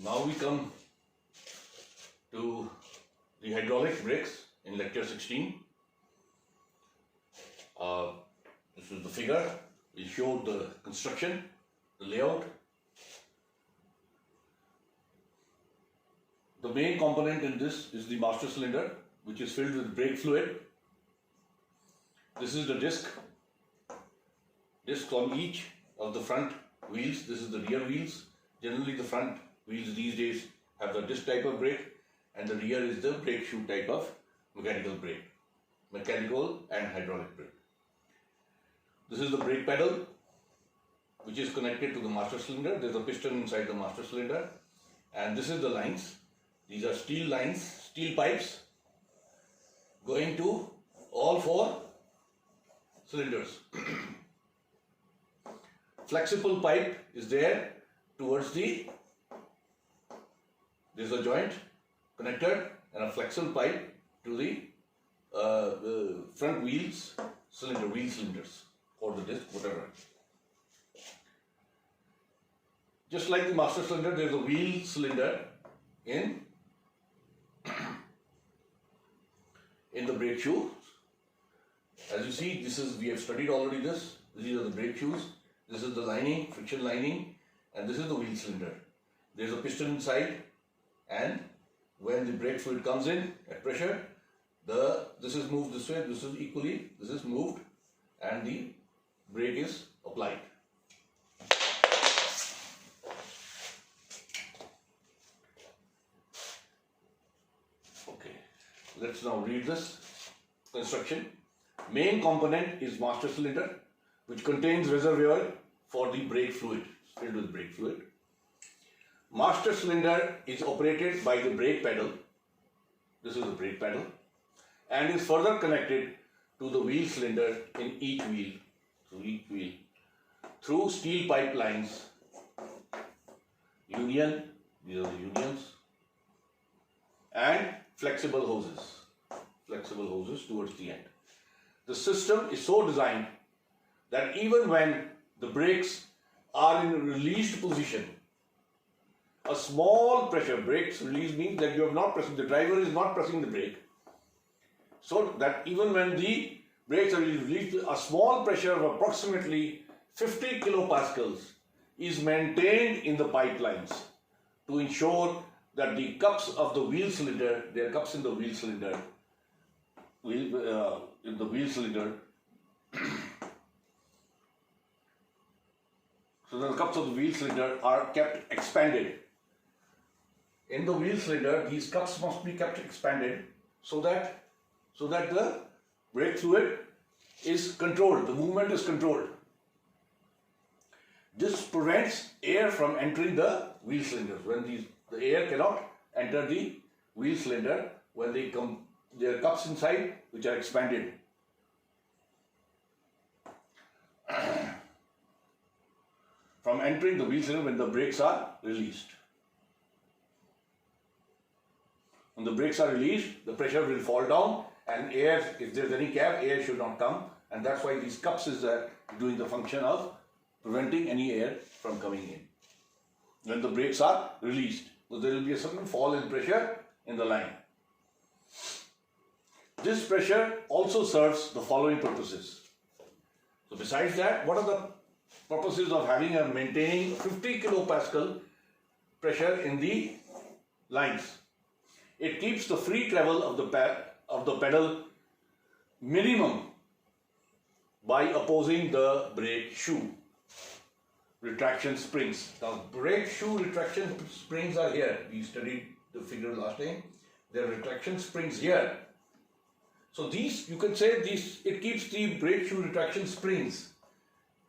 Now we come to the hydraulic brakes in lecture 16. This is the figure. We showed the construction, the layout. The main component in this is the master cylinder, which is filled with brake fluid. This is the disc on each of the front wheels. This is the rear wheels. Generally the front wheels these days have the disc type of brake, and the rear is the brake shoe type of mechanical and hydraulic brake. This is the brake pedal, which is connected to the master cylinder. There's a piston inside the master cylinder, and this is the lines. These are steel lines, steel pipes going to all four cylinders. Flexible pipe is there towards there's a joint connected and a flexible pipe to the front wheels wheel cylinders or the disc, whatever. Just like the master cylinder, there's a wheel cylinder in the brake shoe. As you see, we have studied already this. These are the brake shoes. This is the lining, friction lining, and this is the wheel cylinder. There's a piston inside, and when the brake fluid comes in at pressure, this is moved this way, this is moved, and the brake is applied. Okay, let's now read this construction. Main component is master cylinder, which contains reservoir for the brake fluid, filled with brake fluid. Master cylinder is operated by the brake pedal. This is the brake pedal, and is further connected to the wheel cylinder in each wheel, through steel pipe lines. These are the unions, and flexible hoses towards the end. The system is so designed that even when the brakes are in a released position, a small pressure, brakes release means that you are not pressing, the driver is not pressing the brake. So that even when the brakes are released, a small pressure of approximately 50 kilopascals is maintained in the pipelines to ensure that the cups of the wheel cylinder, there are cups in the wheel cylinder, so the cups of the wheel cylinder are kept expanded. In the wheel cylinder, these cups must be kept expanded so that the brake fluid is controlled, the movement is controlled. This prevents air from entering the wheel cylinders. When the air cannot enter the wheel cylinder when they come, there are cups inside which are expanded. From entering the wheel cylinder when the brakes are released. When the brakes are released, the pressure will fall down, and air, if there's any gap, air should not come, and that's why these cups is doing the function of preventing any air from coming in. When the brakes are released, so there will be a certain fall in pressure in the line. This pressure also serves the following purposes. So besides that, what are the purposes of maintaining 50 kilopascal pressure in the lines? It keeps the free travel of the pedal minimum by opposing the brake shoe retraction springs. Now, brake shoe retraction springs are here. We studied the figure last time. There are retraction springs here. So these, you can say it keeps the brake shoe retraction springs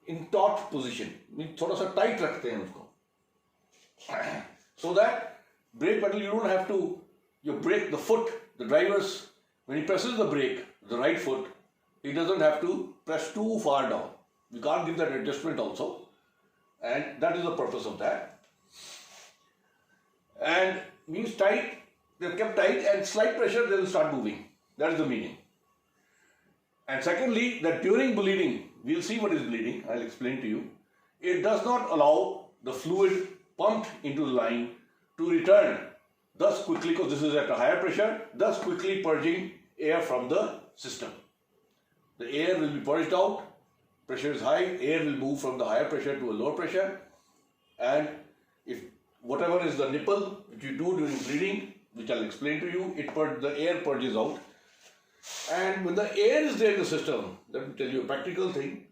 in taut position. थोड़ा सा tight रखते हैं उसको. So that brake pedal, you don't have to, you brake the foot, the driver's, when he presses the brake, the right foot, he doesn't have to press too far down. You can't give that adjustment also. And that is the purpose of that. And means tight, they're kept tight, and slight pressure, they will start moving. That is the meaning. And secondly, that during bleeding, we'll see what is bleeding, I'll explain to you. It does not allow the fluid pumped into the line to return, thus quickly, because this is at a higher pressure, thus quickly purging air from the system. The air will be purged out, pressure is high, air will move from the higher pressure to a lower pressure, and if whatever is the nipple which you do during bleeding, which I'll explain to you, the air purges out. And when the air is there in the system, let me tell you a practical thing,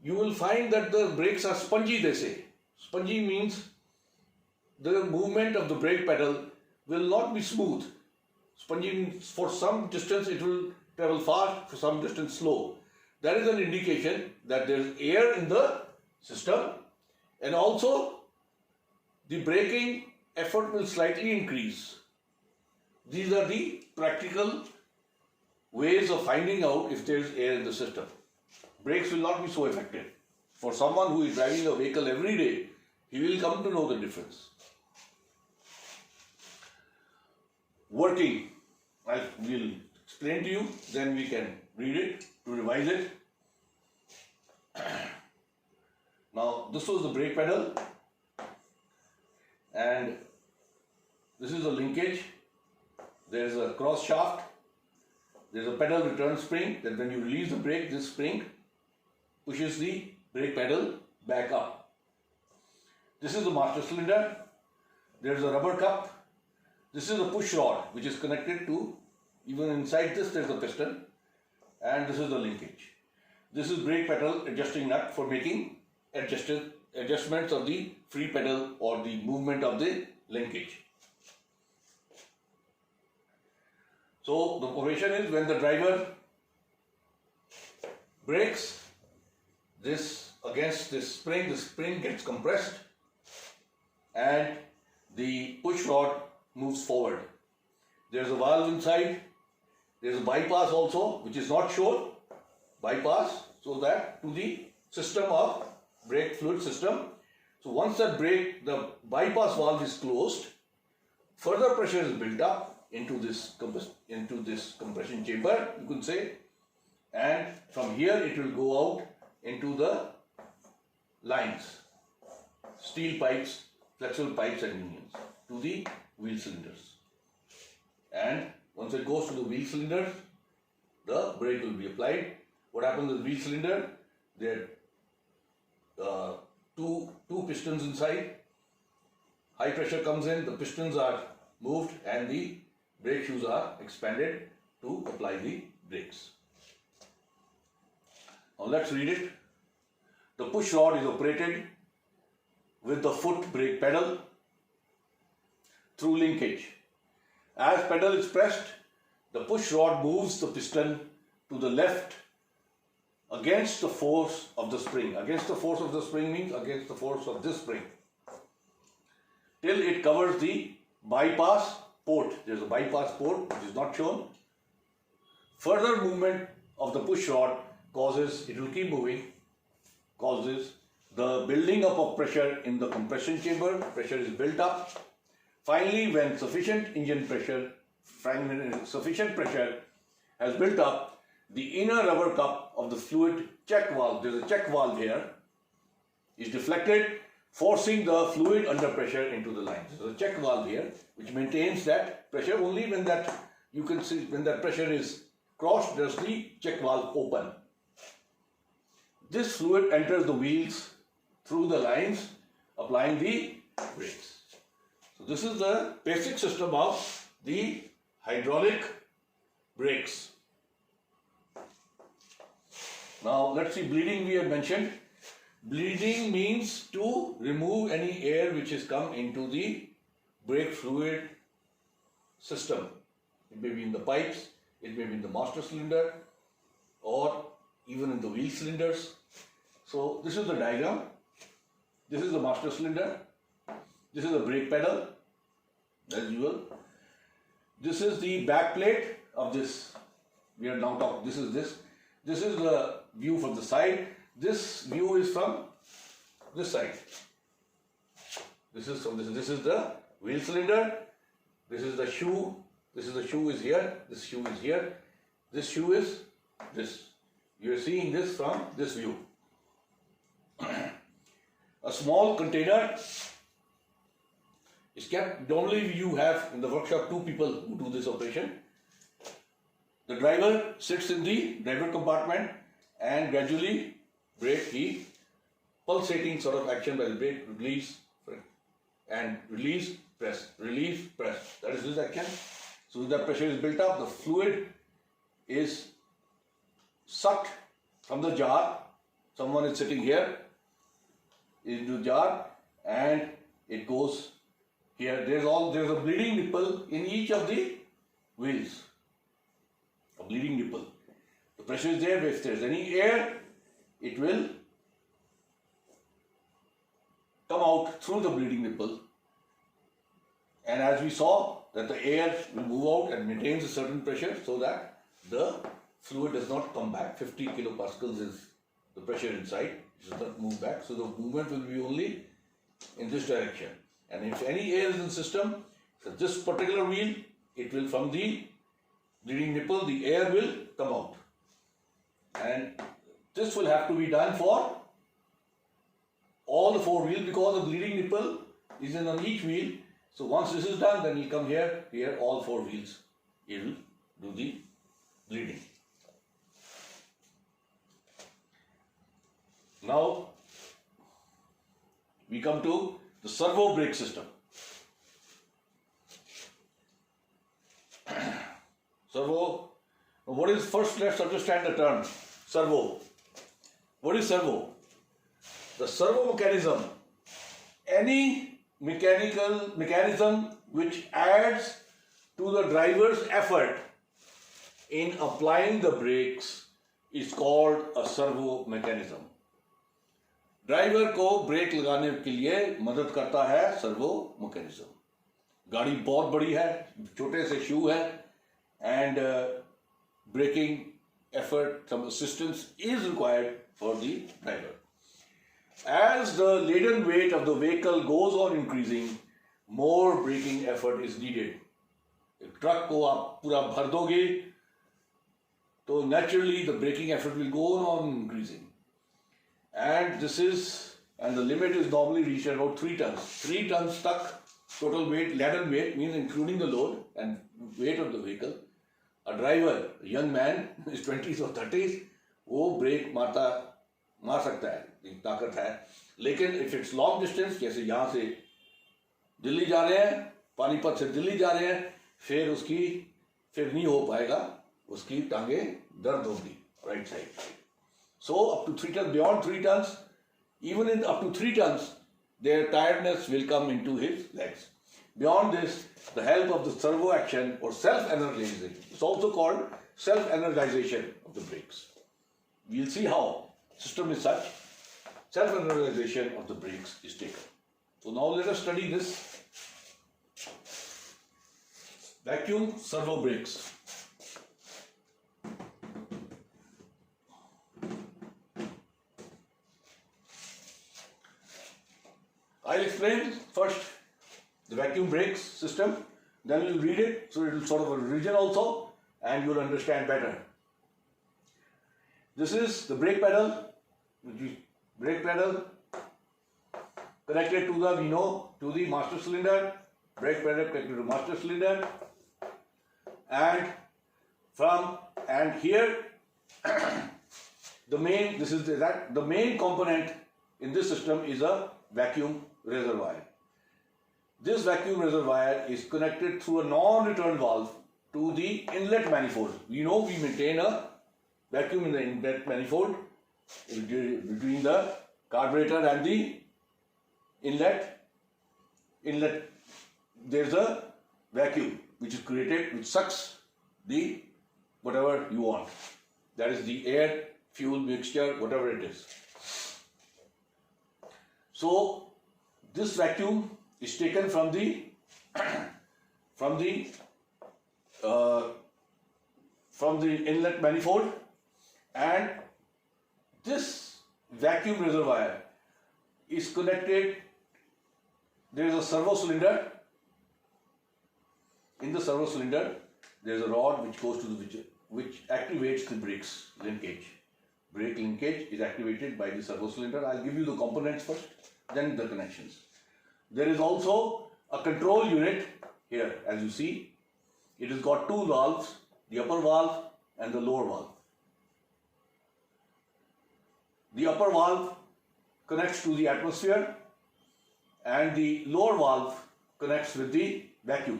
you will find that the brakes are spongy, they say. Spongy means the movement of the brake pedal will not be smooth. Spongy means for some distance it will travel fast, for some distance slow. That is an indication that there is air in the system, and also the braking effort will slightly increase. These are the practical ways of finding out if there is air in the system. Brakes will not be so effective. For someone who is driving a vehicle every day, he will come to know the difference. Working, I will explain to you, then we can read it to revise it. Now, this was the brake pedal, and this is the linkage. There is a cross shaft. There is a pedal return spring that when you release the brake, this spring pushes the brake pedal back up. This is the master cylinder. There is a rubber cup. This is a push rod which is connected to, even inside this there is a piston, and this is the linkage. This is brake pedal adjusting nut for making adjustments of the free pedal or the movement of the linkage. So the operation is when the driver brakes, this against this spring, the spring gets compressed and the push rod moves forward. There is a valve inside. There is a bypass also, which is not shown. Bypass, so that to the system of brake fluid system. So once that the bypass valve is closed, further pressure is built up into this compression chamber, you could say, and from here it will go out into the lines, steel pipes, flexible pipes and unions to the wheel cylinders. And once it goes to the wheel cylinders, the brake will be applied. What happens with the wheel cylinder? There are two pistons inside. High pressure comes in, the pistons are moved and the brake shoes are expanded to apply the brakes. Now let's read it. The push rod is operated with the foot brake pedal through linkage. As pedal is pressed, the push rod moves the piston to the left against the force of the spring. Against the force of the spring means against the force of this spring, till it covers the bypass port. There is a bypass port which is not shown. Further movement of the push rod causes, it will keep moving, causes the building up of pressure in the compression chamber. Pressure is built up. Finally, when sufficient pressure has built up, the inner rubber cup of the fluid check valve, there is a check valve here, is deflected, forcing the fluid under pressure into the lines. There is a check valve here which maintains that pressure. Only when that, you can see, when that pressure is crossed, does the check valve open. This fluid enters the wheels through the lines, applying the brakes. So this is the basic system of the hydraulic brakes. Now let's see, bleeding we have mentioned. Bleeding means to remove any air which has come into the brake fluid system. It may be in the pipes, it may be in the master cylinder, or even in the wheel cylinders. So this is the diagram. This is the master cylinder. This is the brake pedal, as usual. This is the back plate of this. We are now talking. This is this. This is the view from the side. This view is from this side. This is from this. This is the wheel cylinder. This is the shoe. This is the shoe is here. This shoe is here. This shoe is this. You are seeing this from this view. A small container is kept. Normally you have in the workshop 2 people who do this operation. The driver sits in the driver compartment and gradually brake, he pulsating sort of action by the brake, release and release, press, release, press. That is this action. So the pressure is built up, the fluid is sucked from the jar. Someone is sitting here into the jar and it goes here. There's a bleeding nipple in each of the wheels. A bleeding nipple. The pressure is there. If there's any air, it will come out through the bleeding nipple. And as we saw, that the air will move out and maintains a certain pressure so that the fluid does not come back. 50 kilopascals is the pressure inside. It does not move back. So the movement will be only in this direction. And if any air is in the system, so this particular wheel, it will from the bleeding nipple, the air will come out. And this will have to be done for all the 4 wheels because the bleeding nipple is in on each wheel. So once this is done, then he'll come here, all 4 wheels. He will do the bleeding. Now, we come to the servo brake system. Servo, what is, first let's understand the term, servo. What is servo? The servo mechanism, any mechanism which adds to the driver's effort in applying the brakes is called a servo mechanism. Driver को break लगाने के लिए मदद करता है servo mechanism. गाड़ी बहुत बड़ी है, छोटे से शू है, and braking effort, some assistance is required for the driver. As the laden weight of the vehicle goes on increasing, more braking effort is needed. एक ट्रक को आप पूरा भर दोगे तो naturally the braking effort will go on increasing. And the limit is normally reached at about 3 tons. 3 tons stuck total weight, laden weight means including the load and weight of the vehicle. A driver, a young man, is 20s or 30s, वो break मार सकता है, ताकत है. लेकिन if it's long distance, जैसे यहाँ से दिल्ली जा रहे हैं, पानीपत से दिल्ली जा रहे हैं, फिर नहीं हो पाएगा, उसकी टांगे दर्द होगी, right side. So up to 3 tons, beyond 3 tons, even in up to 3 tons, their tiredness will come into his legs. Beyond this, the help of the servo action or self-energization, it's also called self-energization of the brakes. We'll see how system is such, self-energization of the brakes is taken. So now let us study this vacuum servo brakes. I'll explain first the vacuum brakes system, then you'll read it, so it will sort of a revision also, and you'll understand better. This is the brake pedal, connected to the, we know, to the master cylinder, brake pedal connected to the master cylinder, and here the main component in this system is a vacuum reservoir. This vacuum reservoir is connected through a non-return valve to the inlet manifold. We know we maintain a vacuum in the inlet manifold between the carburetor and the inlet. There's a vacuum which is created, which sucks the whatever you want. That is the air, fuel mixture, whatever it is. So this vacuum is taken from the inlet manifold, and this vacuum reservoir is connected. There is a servo cylinder. In the servo cylinder, there is a rod which goes to which activates the brakes linkage. Brake linkage is activated by the servo cylinder. I'll give you the components first, then the connections. There is also a control unit here, as you see. It has got two valves, the upper valve and the lower valve. The upper valve connects to the atmosphere and the lower valve connects with the vacuum.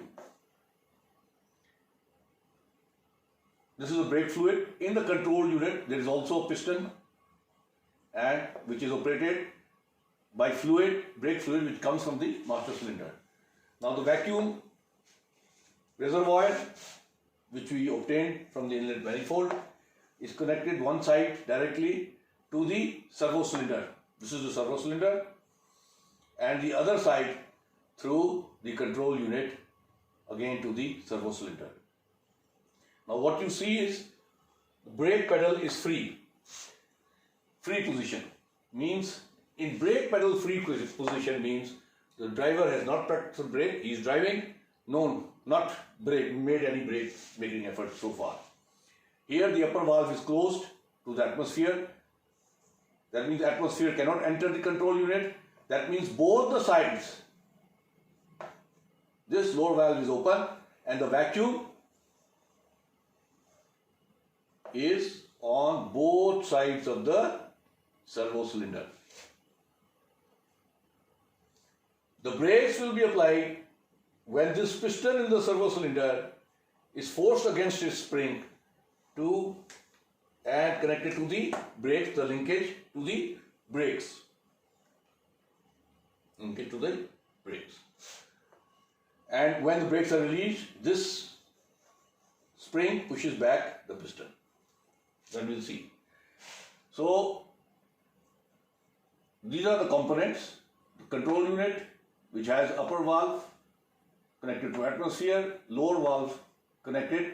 This is a brake fluid. In the control unit, there is also a piston, and which is operated by brake fluid, which comes from the master cylinder. Now the vacuum reservoir, which we obtained from the inlet manifold, is connected one side directly to the servo cylinder. This is the servo cylinder, and the other side through the control unit again to the servo cylinder. Now what you see is the brake pedal is free position. Means in brake pedal free position means the driver has not practiced the brake, he is driving, not made any brake making effort so far. Here the upper valve is closed to the atmosphere. That means the atmosphere cannot enter the control unit. That means both the sides, this lower valve is open and the vacuum is on both sides of the servo cylinder. The brakes will be applied when this piston in the servo cylinder is forced against its spring and connected to the brakes, the linkage to the brakes. Linkage to the brakes. And when the brakes are released, this spring pushes back the piston. Then we'll see. So these are the components. The control unit, which has upper valve connected to atmosphere, lower valve connected,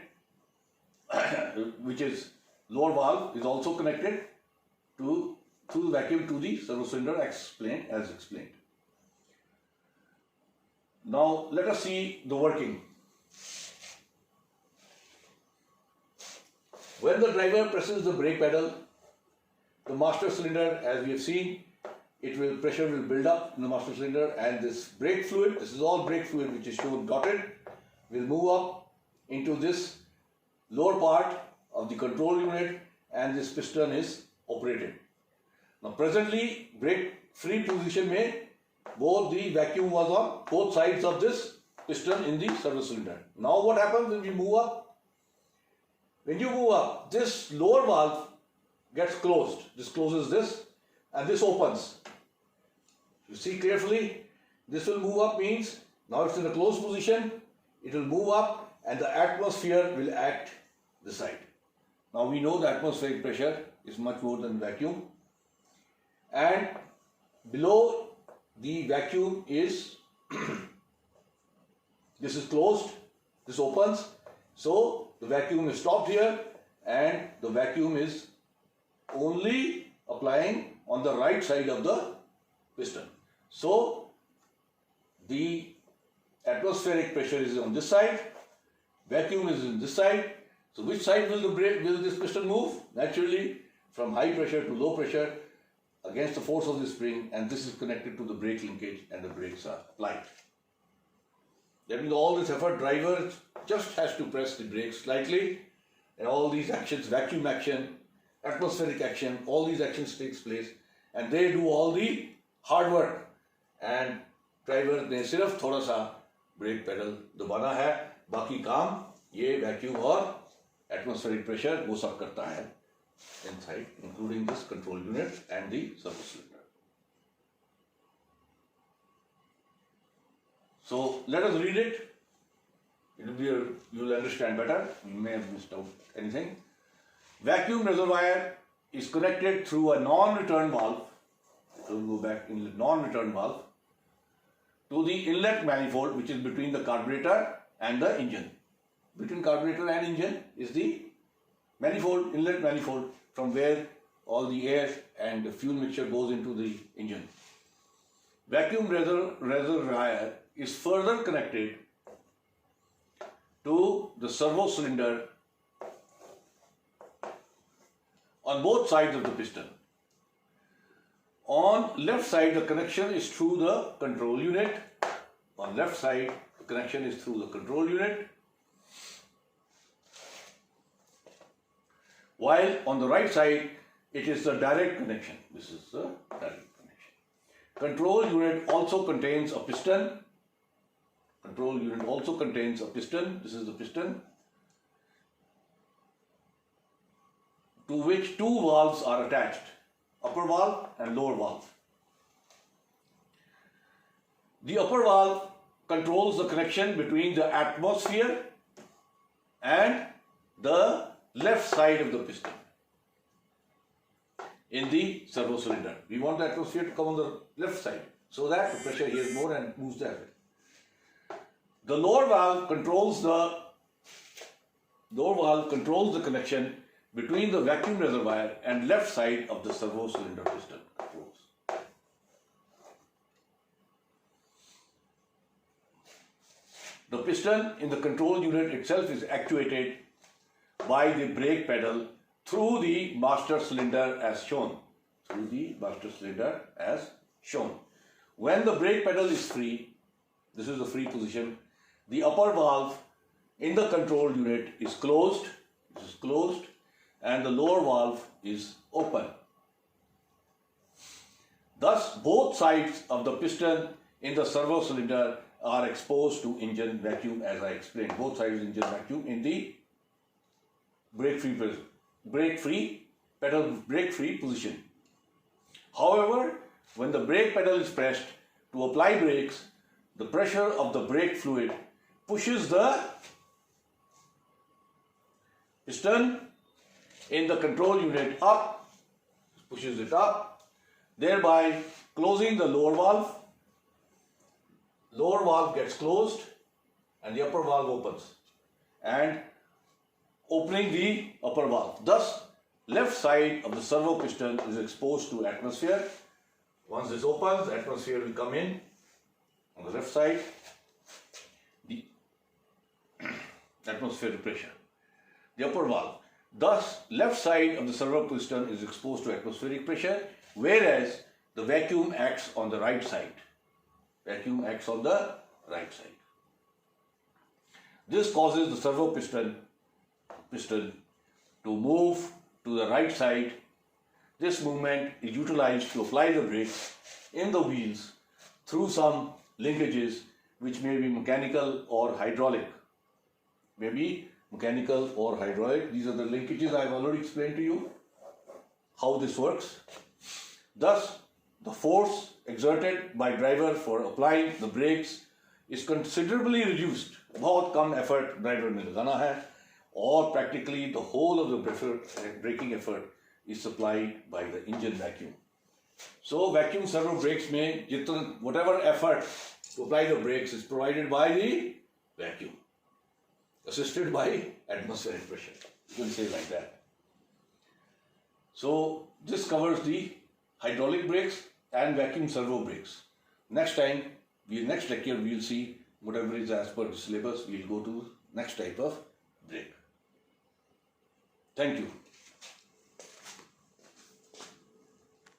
which is lower valve is also connected through the vacuum to the servo cylinder as explained. Now let us see the working. When the driver presses the brake pedal, the master cylinder, as we have seen, pressure will build up in the master cylinder, and this brake fluid, this is all brake fluid which is shown dotted, will move up into this lower part of the control unit, and this piston is operated. Now presently, brake free position mein, both the vacuum was on both sides of this piston in the servo cylinder. Now what happens when we move up? When you move up, this lower valve gets closed. This closes this and this opens. You see carefully, this will move up means now it's in a closed position, it will move up and the atmosphere will act this side. Now we know the atmospheric pressure is much more than vacuum, and below the vacuum is this is closed, this opens, so the vacuum is stopped here and the vacuum is only applying on the right side of the piston. So the atmospheric pressure is on this side, vacuum is on this side. So which side will this piston move? Naturally from high pressure to low pressure against the force of the spring, and this is connected to the brake linkage and the brakes are applied. That means all this effort, driver just has to press the brakes slightly, and all these actions, vacuum action, atmospheric action, all these actions takes place, and they do all the hard work, and driver ने सिर्फ थोड़ा सा brake pedal दबाना है, बाकी काम ये vacuum और atmospheric pressure वो सब करता है inside, including this control unit and the servo cylinder. So let us read it. You will understand better. You may have missed out anything. Vacuum reservoir is connected through a non-return valve. So we'll go back in non-return valve to the inlet manifold, which is between the carburetor and the engine. Between carburetor and engine is the manifold, inlet manifold, from where all the air and the fuel mixture goes into the engine. Vacuum reservoir is further connected to the servo cylinder on both sides of the piston. On left side, the connection is through the control unit, on left side, the connection is through the control unit, while on the right side, it is the direct connection. This is the direct connection. Control unit also contains a piston. Control unit also contains a piston. This is the piston, to which two valves are attached, upper valve and lower valve. The upper valve controls the connection between the atmosphere and the left side of the piston in the servo cylinder. We want the atmosphere to come on the left side so that the pressure here is more and moves that way. The lower valve controls the connection between the vacuum reservoir and left side of the servo cylinder piston. The piston in the control unit itself is actuated by the brake pedal through the master cylinder as shown. When the brake pedal is free, this is the free position, the upper valve in the control unit is closed, and the lower valve is open. Thus, both sides of the piston in the servo cylinder are exposed to engine vacuum, as I explained. Both sides engine vacuum in the brake-free position. However, when the brake pedal is pressed to apply brakes, the pressure of the brake fluid pushes the piston in the control unit up, thereby closing the lower valve. Lower valve gets closed and the upper valve opens, and opening the upper valve. Thus, left side of the servo piston is exposed to atmosphere. Once this opens, the atmosphere will come in on the left side, the atmospheric pressure, the upper valve. Thus, left side of the servo piston is exposed to atmospheric pressure, whereas the vacuum acts on the right side. This causes the servo piston to move to the right side. This movement is utilized to apply the brakes in the wheels through some linkages which may be mechanical or hydraulic. These are the linkages I have already explained to you how this works. Thus, the force exerted by driver for applying the brakes is considerably reduced. बहुत कम effort driver ने लगाना है, और practically the whole of the braking effort is supplied by the engine vacuum. So vacuum servo brakes में whatever effort to apply the brakes is provided by the vacuum, assisted by atmospheric pressure. You can say like that. So this covers the hydraulic brakes and vacuum servo brakes. Next lecture we will see whatever is as per the syllabus. We will go to next type of brake. Thank you.